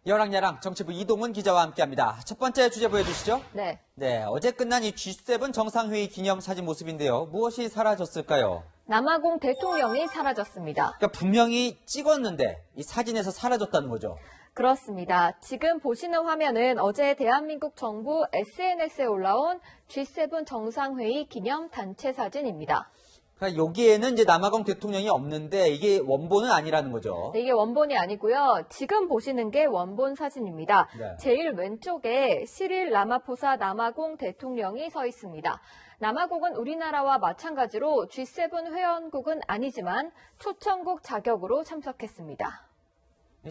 여랑야랑 정치부 이동훈 기자와 함께합니다. 첫 번째 주제 보여주시죠. 네, 어제 끝난 이 G7 정상회의 기념 사진 모습인데요. 무엇이 사라졌을까요? 남아공 대통령이 사라졌습니다. 그러니까 분명히 찍었는데 이 사진에서 사라졌다는 거죠. 그렇습니다. 지금 보시는 화면은 어제 대한민국 정부 SNS에 올라온 G7 정상회의 기념 단체 사진입니다. 그러니까 여기에는 이제 남아공 대통령이 없는데 이게 원본은 아니라는 거죠. 네, 이게 원본이 아니고요. 지금 보시는 게 원본 사진입니다. 네. 제일 왼쪽에 시릴 라마포사 남아공 대통령이 서 있습니다. 남아공은 우리나라와 마찬가지로 G7 회원국은 아니지만 초청국 자격으로 참석했습니다.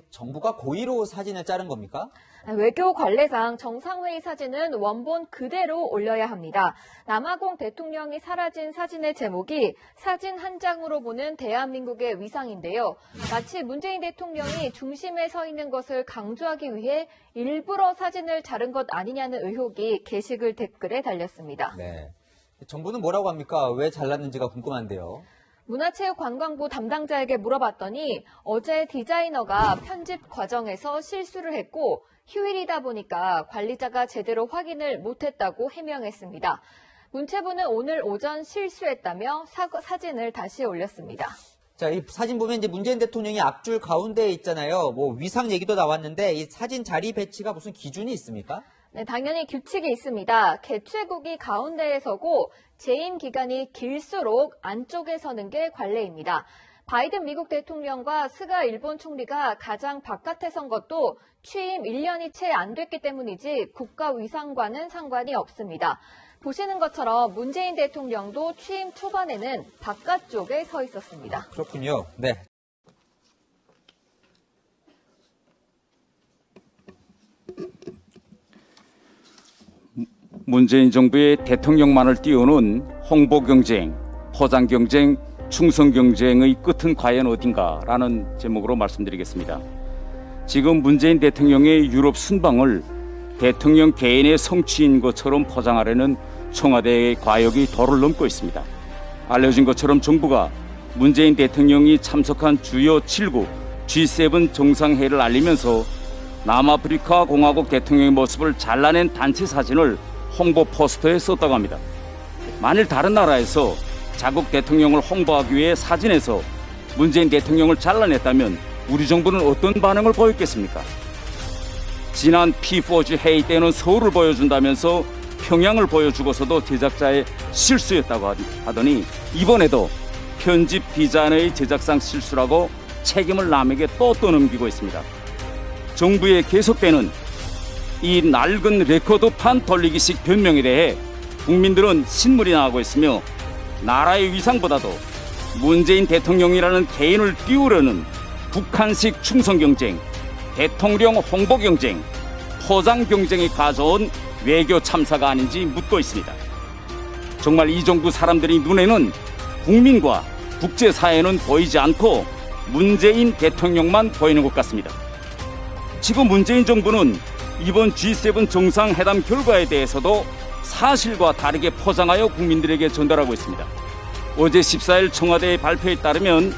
정부가 고의로 사진을 자른 겁니까? 외교 관례상 정상회의 사진은 원본 그대로 올려야 합니다. 남아공 대통령이 사라진 사진의 제목이 사진 한 장으로 보는 대한민국의 위상인데요. 마치 문재인 대통령이 중심에 서 있는 것을 강조하기 위해 일부러 사진을 자른 것 아니냐는 의혹이 게시글 댓글에 달렸습니다. 네. 정부는 뭐라고 합니까? 왜 잘랐는지가 궁금한데요. 문화체육관광부 담당자에게 물어봤더니 어제 디자이너가 편집 과정에서 실수를 했고 휴일이다 보니까 관리자가 제대로 확인을 못했다고 해명했습니다. 문체부는 오늘 오전 실수했다며 사진을 다시 올렸습니다. 자, 이 사진 보면 이제 문재인 대통령이 앞줄 가운데에 있잖아요. 뭐 위상 얘기도 나왔는데 이 사진 자리 배치가 무슨 기준이 있습니까? 네, 당연히 규칙이 있습니다. 개최국이 가운데에 서고 재임 기간이 길수록 안쪽에 서는 게 관례입니다. 바이든 미국 대통령과 스가 일본 총리가 가장 바깥에 선 것도 취임 1년이 채 안 됐기 때문이지 국가 위상과는 상관이 없습니다. 보시는 것처럼 문재인 대통령도 취임 초반에는 바깥쪽에 서 있었습니다. 그렇군요. 네. 문재인 정부의 대통령만을 띄우는 홍보 경쟁, 포장 경쟁, 충성 경쟁의 끝은 과연 어딘가라는 제목으로 말씀드리겠습니다. 지금 문재인 대통령의 유럽 순방을 대통령 개인의 성취인 것처럼 포장하려는 청와대의 과욕이 도를 넘고 있습니다. 알려진 것처럼 정부가 문재인 대통령이 참석한 주요 7국 G7 정상회의를 알리면서 남아프리카 공화국 대통령의 모습을 잘라낸 단체 사진을 홍보 포스터에 썼다고 합니다. 만일 다른 나라에서 자국 대통령을 홍보하기 위해 사진에서 문재인 대통령을 잘라냈다면 우리 정부는 어떤 반응을 보였겠습니까? 지난 P4G 회의 때는 서울을 보여준다면서 평양을 보여주고서도 제작자의 실수였다고 하더니 이번에도 편집 비자의 제작상 실수라고 책임을 남에게 또 떠넘기고 있습니다. 정부의 계속되는 이 낡은 레코드판 돌리기식 변명에 대해 국민들은 신물이 나고 있으며 나라의 위상보다도 문재인 대통령이라는 개인을 띄우려는 북한식 충성 경쟁, 대통령 홍보 경쟁, 포장 경쟁이 가져온 외교 참사가 아닌지 묻고 있습니다. 정말 이 정부 사람들의 눈에는 국민과 국제사회는 보이지 않고 문재인 대통령만 보이는 것 같습니다. 지금 문재인 정부는 이번 G7 정상회담 결과에 대해서도 사실과 다르게 포장하여 국민들에게 전달하고 있습니다. 어제 14일 청와대의 발표에 따르면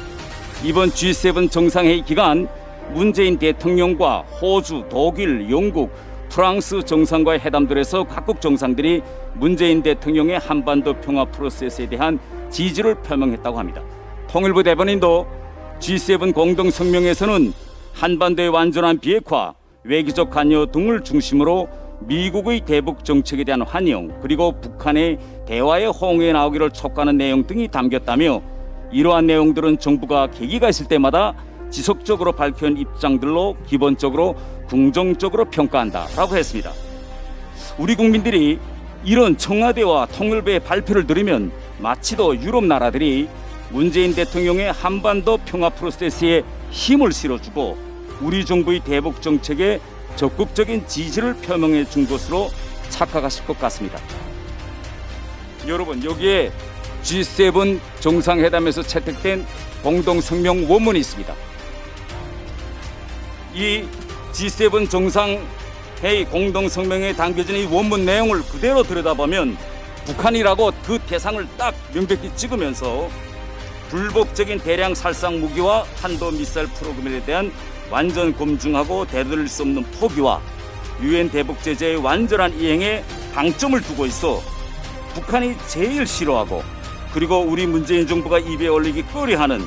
이번 G7 정상회의 기간 문재인 대통령과 호주, 독일, 영국, 프랑스 정상과의 회담들에서 각국 정상들이 문재인 대통령의 한반도 평화 프로세스에 대한 지지를 표명했다고 합니다. 통일부 대변인도 G7 공동성명에서는 한반도의 완전한 비핵화, 외교적 관여 등을 중심으로 미국의 대북 정책에 대한 환영, 그리고 북한의 대화의 호응에 나오기를 촉구하는 내용 등이 담겼다며 이러한 내용들은 정부가 계기가 있을 때마다 지속적으로 밝혀온 입장들로 기본적으로 긍정적으로 평가한다라고 했습니다. 우리 국민들이 이런 청와대와 통일부의 발표를 들으면 마치도 유럽 나라들이 문재인 대통령의 한반도 평화 프로세스에 힘을 실어주고 우리 정부의 대북 정책에 적극적인 지지를 표명해 준 것으로 착각하실 것 같습니다. 여러분, 여기에 G7 정상회담에서 채택된 공동성명 원문이 있습니다. 이 G7 정상회의 공동성명에 담겨진 이 원문 내용을 그대로 들여다보면 북한이라고 그 대상을 딱 명백히 찍으면서 불법적인 대량 살상 무기와 탄도 미사일 프로그램에 대한 완전 검증하고 되돌릴 수 없는 포기와 유엔 대북 제재의 완전한 이행에 방점을 두고 있어 북한이 제일 싫어하고 그리고 우리 문재인 정부가 입에 올리기 꺼려하는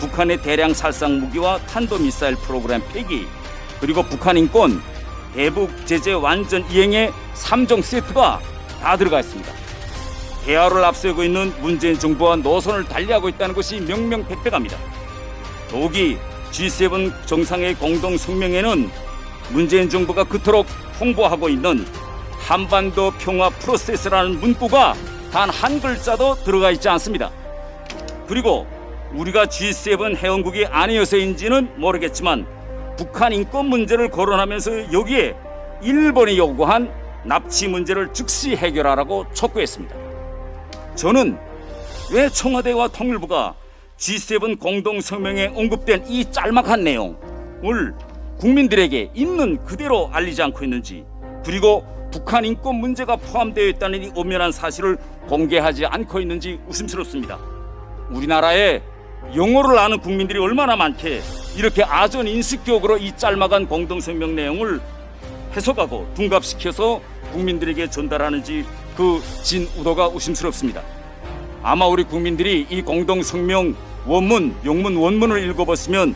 북한의 대량 살상 무기와 탄도미사일 프로그램 폐기 그리고 북한 인권 대북 제재 완전 이행의 3종 세트가 다 들어가 있습니다. 대화를 앞세우고 있는 문재인 정부와 노선을 달리하고 있다는 것이 명명백백합니다. 더욱이 G7 정상의 공동 성명에는 문재인 정부가 그토록 홍보하고 있는 한반도 평화 프로세스라는 문구가 단 한 글자도 들어가 있지 않습니다. 그리고 우리가 G7 회원국이 아니어서인지는 모르겠지만 북한 인권 문제를 거론하면서 여기에 일본이 요구한 납치 문제를 즉시 해결하라고 촉구했습니다. 저는 왜 청와대와 통일부가 G7 공동성명에 언급된 이 짤막한 내용을 국민들에게 있는 그대로 알리지 않고 있는지, 그리고 북한 인권 문제가 포함되어 있다는 이 엄연한 사실을 공개하지 않고 있는지 의심스럽습니다. 우리나라에 영어를 아는 국민들이 얼마나 많게 이렇게 아전 인식적으로 이 짤막한 공동성명 내용을 해석하고 둔갑시켜서 국민들에게 전달하는지 그 진 의도가 의심스럽습니다. 아마 우리 국민들이 이 공동성명 원문, 영문 원문을 읽어봤으면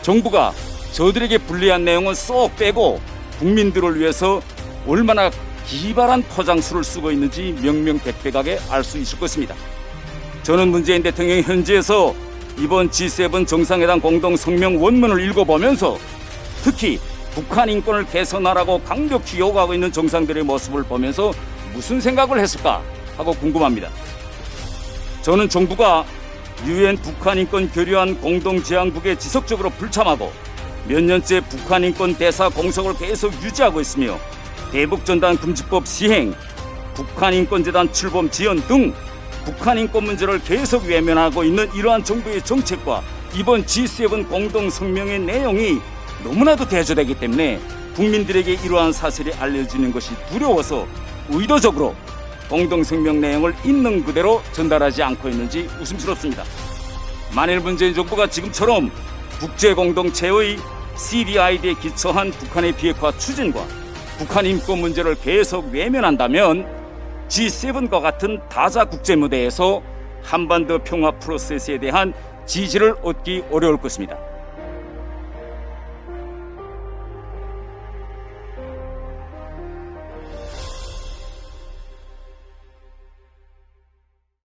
정부가 저들에게 불리한 내용은 쏙 빼고 국민들을 위해서 얼마나 기발한 포장수를 쓰고 있는지 명명백백하게 알 수 있을 것입니다. 저는 문재인 대통령이 현지에서 이번 G7 정상회담 공동성명 원문을 읽어보면서 특히 북한 인권을 개선하라고 강력히 요구하고 있는 정상들의 모습을 보면서 무슨 생각을 했을까 하고 궁금합니다. 저는 정부가 유엔 북한 인권 결의안 공동제안국에 지속적으로 불참하고 몇 년째 북한 인권 대사 공석을 계속 유지하고 있으며 대북전단 금지법 시행, 북한 인권재단 출범 지연 등 북한 인권 문제를 계속 외면하고 있는 이러한 정부의 정책과 이번 G7 공동성명의 내용이 너무나도 대조되기 때문에 국민들에게 이러한 사실이 알려지는 것이 두려워서 의도적으로 공동성명 내용을 있는 그대로 전달하지 않고 있는지 의심스럽습니다. 만일 문재인 정부가 지금처럼 국제공동체의 CDID에 기초한 북한의 비핵화 추진과 북한 인권 문제를 계속 외면한다면 G7과 같은 다자 국제 무대에서 한반도 평화 프로세스에 대한 지지를 얻기 어려울 것입니다.